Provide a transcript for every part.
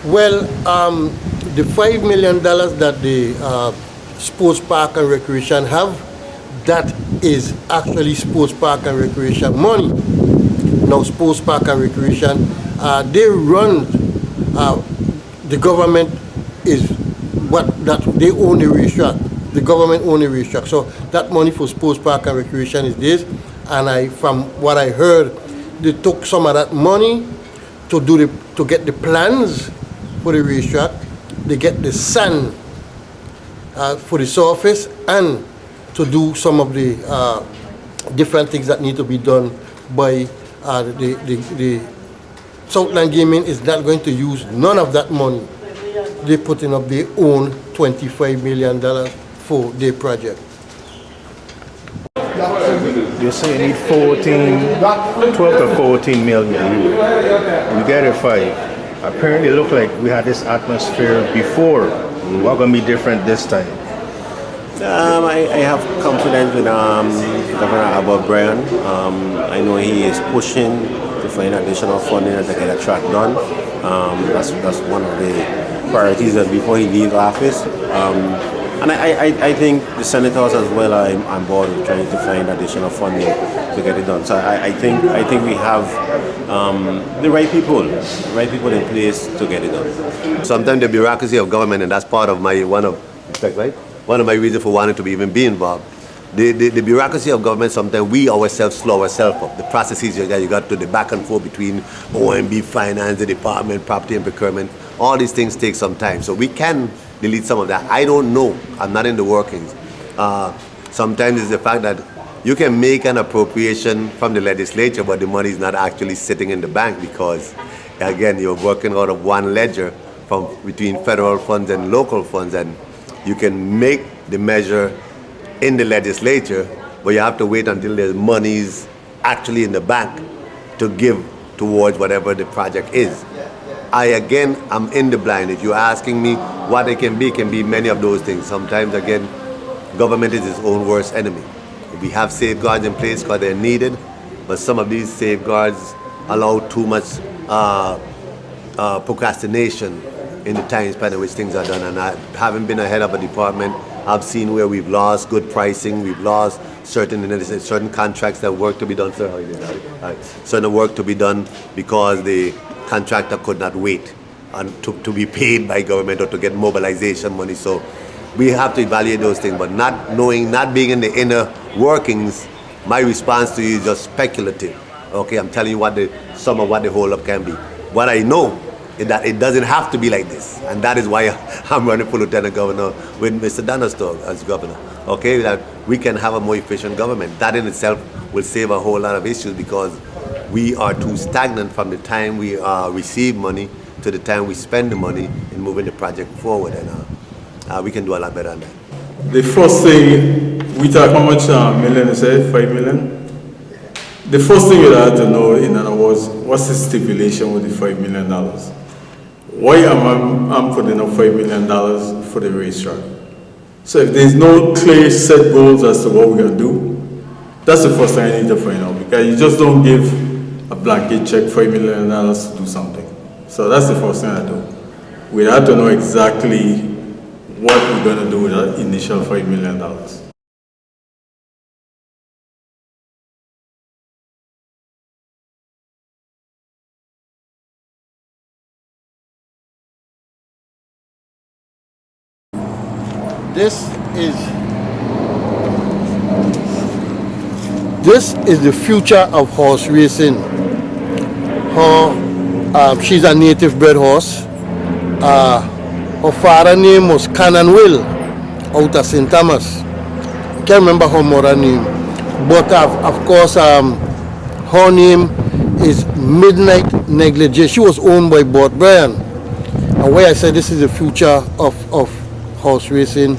Well, the $5 million that the sports park and recreation have, that is actually sports park and recreation money. Now, sports park and recreation, they run, the government is what that they own the racetrack. The government own the racetrack. So that money for sports park and recreation is this. And from what I heard, they took some of that money to get the plans for the racetrack. They get the sand for the surface and to do some of the different things that need to be done by the Southland Gaming is not going to use none of that money. They're putting up their own $25 million for their project. You say you need 12 to 14 million. We get it 5. Apparently it looked like we had this atmosphere before. What's going to be different this time? I have confidence with Governor Albert Bryan. I know he is pushing to find additional funding to get a track done. That's one of the priorities before he leaves office. And I think the senators as well are on board with trying to find additional funding to get it done. So I think we have the right people in place to get it done. Sometimes the bureaucracy of government, and that's part of one of my reasons for wanting to even be involved. The bureaucracy of government, sometimes we ourselves slow ourselves up. The processes you got to the back and forth between OMB, finance, the department, property and procurement, all these things take some time. So we can delete some of that. I don't know. I'm not in the workings. Sometimes it's the fact that you can make an appropriation from the legislature, but the money is not actually sitting in the bank because, again, you're working out of one ledger between federal funds and local funds, and you can make the measure in the legislature, but you have to wait until there's monies actually in the bank to give towards whatever the project is. I'm in the blind. If you're asking me what it can be many of those things. Sometimes, again, government is its own worst enemy. We have safeguards in place because they're needed, but some of these safeguards allow too much procrastination in the time span in which things are done. And I haven't been ahead of a department. I've seen where we've lost good pricing, we've lost certain contracts that work to be done. Sir, how you doing? Certain work to be done because the contractor could not wait to be paid by government or to get mobilization money. So we have to evaluate those things, but not being in the inner workings, my response to you is just speculative. Okay, I'm telling you some of what the hold up can be. What I know is that it doesn't have to be like this, and that is why I'm running for Lieutenant Governor with Mr. Donnerstock as governor. Okay, that we can have a more efficient government. That in itself will save a whole lot of issues because we are too stagnant from the time we receive money to the time we spend the money in moving the project forward, and we can do a lot better than that. The first thing, we talk how much million is it? 5 million? The first thing you have to know, in other words, what's the stipulation with the $5 million? Why am I putting up $5 million for the racetrack? So if there's no clear set goals as to what we're going to do, that's the first thing I need to find out, because you just don't give a blanket check $5 million to do something. So that's the first thing I do. We have to know exactly what we're going to do with that initial $5 million. This is the future of horse racing. She's a native bred horse. Her father's name was Canon Will out of St. Thomas. I can't remember her mother's name. But of course, her name is Midnight Negligee. She was owned by Bart Bryan. And why I said this is the future of horse racing,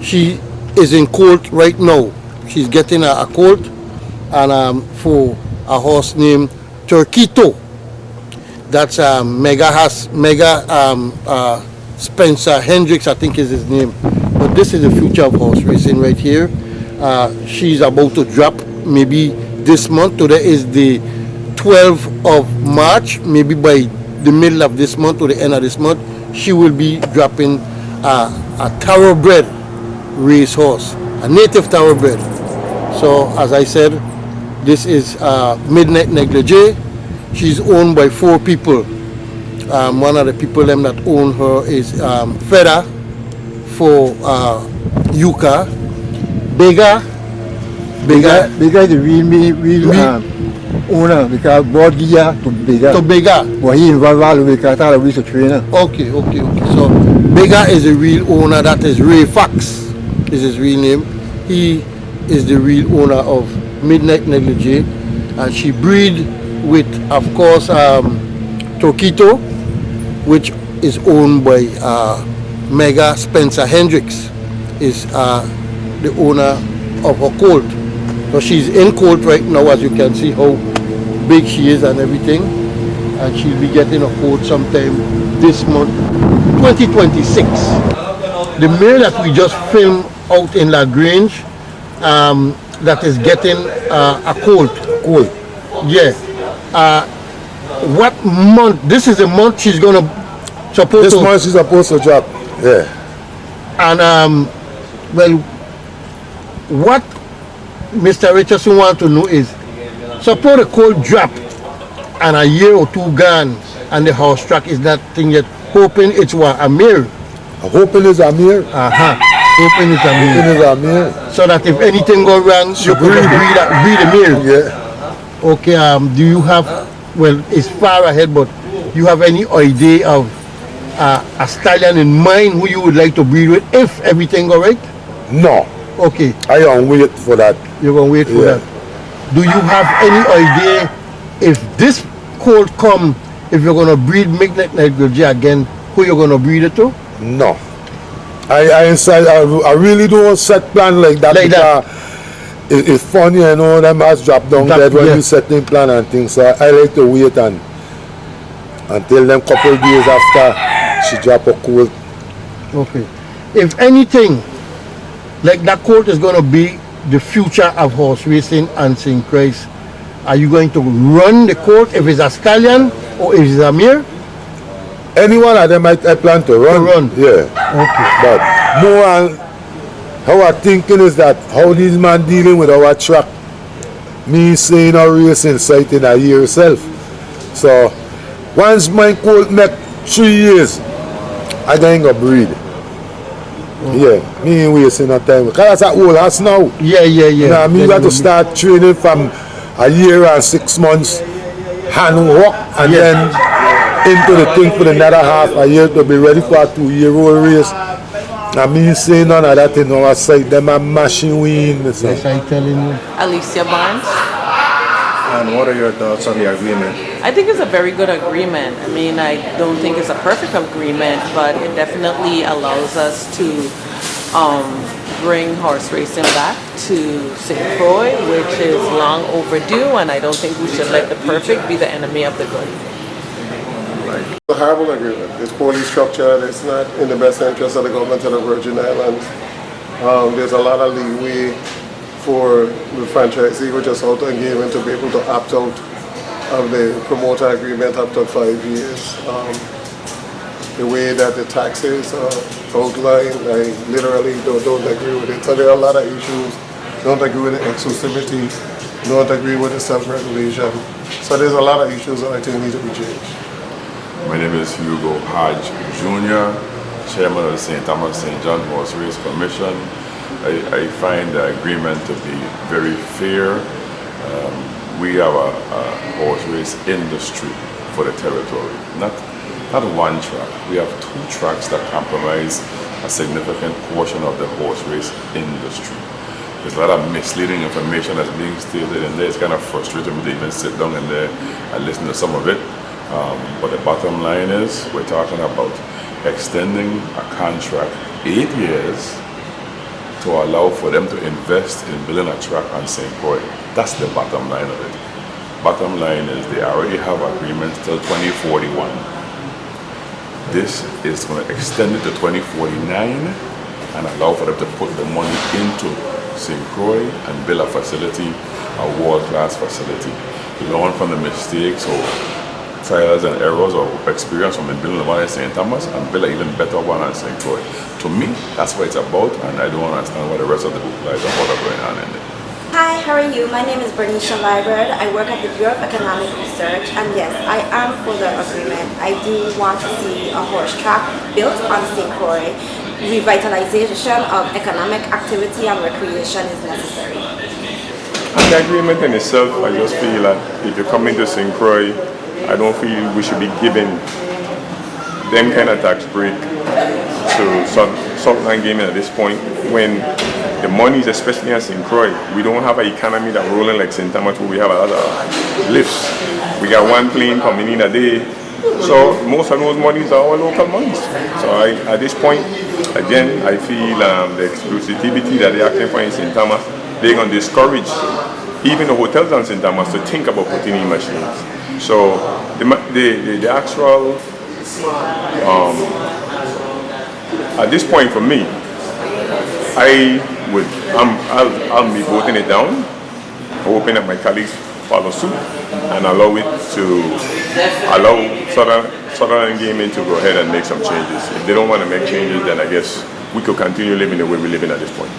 she is in colt right now. She's getting a colt and for a horse named Turquito. That's Mega Spencer Hendricks, I think is his name. But this is the future of horse racing right here. She's about to drop maybe this month. Today is the 12th of March. Maybe by the middle of this month or the end of this month, she will be dropping a thoroughbred racehorse, a native thoroughbred. So as I said, this is Midnight Negligee. She's owned by 4 people. One of the people them that own her is Feda for Yuka, Bega Because the real owner, because board gear to Bega. to Bega. But he involved all the way because I was a trainer. Okay. So Bega is the real owner. That is Ray Fox, is his real name. He is the real owner of Midnight Negligee, and she breed with, of course, Torquito, which is owned by Mega Spencer Hendricks, is the owner of her colt. So she's in colt right now, as you can see how big she is and everything, and she'll be getting a colt sometime this month, 2026. The mare that we just filmed out in La Grange, that is getting a colt. Yeah. What month? This is the month she's gonna supposed This to. month she's supposed to drop. Yeah. And well, what Mr. Richardson wants to know is, suppose the colt drop and a year or 2 gone and the horse track is not thing yet, hoping it's what, a mare. I'm hoping it's a mare. Hoping it's a mare. Hoping it's a mare. So that if anything go wrong, you can breed a mare. Yeah. Okay, do you have, well, it's far ahead, but you have any idea of a stallion in mind who you would like to breed with if everything go right? No. Okay, I don't wait for that. you're going to wait for Yeah. that. Do you have any idea if this colt come, if you're going to breed Midnight Negligee again, who you're going to breed it to? No. I really don't set plan like that. Like that. Because it's funny, you know, them has drop down dead when yeah. you setting plan and things. So I like to wait until them couple days after she drop a colt. Okay. If anything, like that colt is going to be the future of horse racing and St. Christ, are you going to run the colt if it's a stallion or if it's a mare? Any one of them I plan to run. Yeah. Okay. But more how I thinking is that how these man dealing with our track. Me saying our racing site in a year itself. So once my colt make 3 years, I ain't gonna breed. Yeah, me ain't wasting no time. Cause that's an old house now. Yeah. You know, me got to start training from a year and 6 months, hand walk, and then into the thing for another half a year to be ready for a 2-year-old race. I mean, saying none of that in our side, them are mashing win. So. Yes, I telling you. Alicia Barnes. And what are your thoughts on the agreement? I think it's a very good agreement. I mean, I don't think it's a perfect agreement, but it definitely allows us to bring horse racing back to St. Croix, which is long overdue, and I don't think we should let the perfect be the enemy of the good. The horrible agreement. It's poorly structured. It's not in the best interest of the government of the Virgin Islands. There's a lot of leeway for the franchisee, which is out and given to be able to opt out of the promoter agreement up to 5 years. The way that the taxes are outlined, I literally don't agree with it. So there are a lot of issues. Don't agree with the exclusivity. Don't agree with the self-regulation. So there's a lot of issues that I think need to be changed. My name is Hugo Hodge Jr., Chairman of the St. Thomas St. John Horse Race Commission. I find the agreement to be very fair. We have a horse race industry for the territory, not one track. We have 2 tracks that comprise a significant portion of the horse race industry. There's a lot of misleading information that's being stated in there. It's kind of frustrating me to even sit down in there and listen to some of it. But the bottom line is we're talking about extending a contract 8 years to allow for them to invest in building a track on St. Croix. That's the bottom line of it. Bottom line is they already have agreements till 2041. This is going to extend it to 2049 and allow for them to put the money into St. Croix and build a facility, a world-class facility. Learn from the mistakes of trials and errors or experience from building one in St. Thomas and build an even better one in St. Croix. To me, that's what it's about, and I don't understand what the rest of the people like what are going on in it. Hi, how are you? My name is Bernicia Library. I work at the Bureau of Economic Research, and yes, I am for the agreement. I do want to see a horse track built on St. Croix. Revitalization of economic activity and recreation is necessary. And the agreement in itself, I just feel that if you come into St. Croix, I don't feel we should be giving them kind of tax break to Saltland Gaming at this point when the money is especially in St. Croix. We don't have an economy that's rolling like St. Thomas where we have a lot of lifts. We got one plane coming in a day. So most of those monies are our local monies. So at this point, again, I feel the exclusivity that they're acting for in St. Thomas, they're going to discourage even the hotels in St. Thomas to think about putting in machines. So the actual, at this point for me, I'll be voting it down, hoping that my colleagues follow suit and allow Southern Gaming to go ahead and make some changes. If they don't want to make changes, then I guess we could continue living the way we're living at this point.